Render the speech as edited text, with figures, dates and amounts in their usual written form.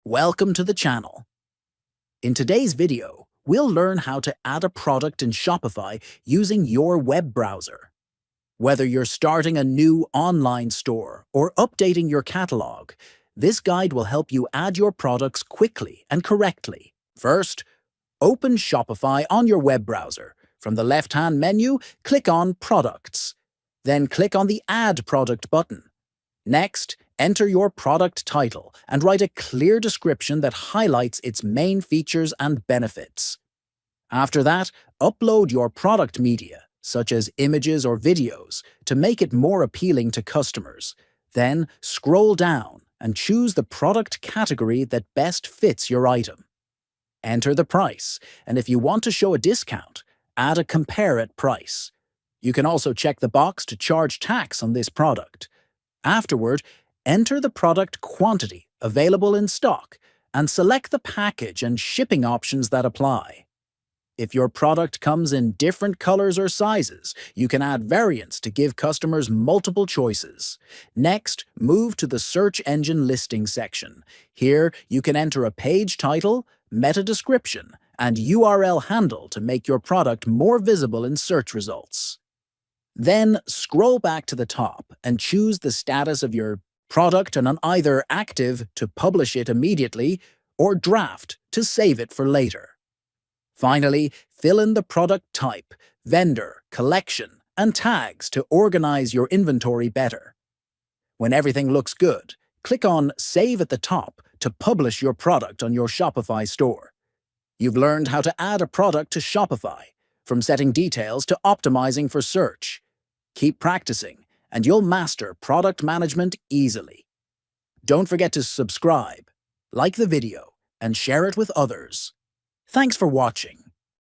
Welcome to the channel. In today's video, we'll learn how to add a product in Shopify using your web browser. Whether you're starting a new online store or updating your catalog, this guide will help you add your products quickly and correctly. First, open Shopify on your web browser. From the left-hand menu, click on Products. Then click on the Add Product button. Next, enter your product title and write a clear description that highlights its main features and benefits. After that, upload your product media, such as images or videos, to make it more appealing to customers. Then, scroll down and choose the product category that best fits your item. Enter the price, and if you want to show a discount, add a Compare It price. You can also check the box to charge tax on this product. Afterward, enter the product quantity available in stock and select the package and shipping options that apply. If your product comes in different colors or sizes, you can add variants to give customers multiple choices. Next, move to the Search Engine Listing section. Here, you can enter a page title, meta description, and URL handle to make your product more visible in search results. Then scroll back to the top and choose the status of your product and on either Active to publish it immediately or Draft to save it for later. Finally, fill in the product type, vendor, collection, and tags to organize your inventory better. When everything looks good, click on Save at the top to publish your product on your Shopify store. You've learned how to add a product to Shopify, from setting details to optimizing for search. Keep practicing, and you'll master product management easily. Don't forget to subscribe, like the video, and share it with others. Thanks for watching.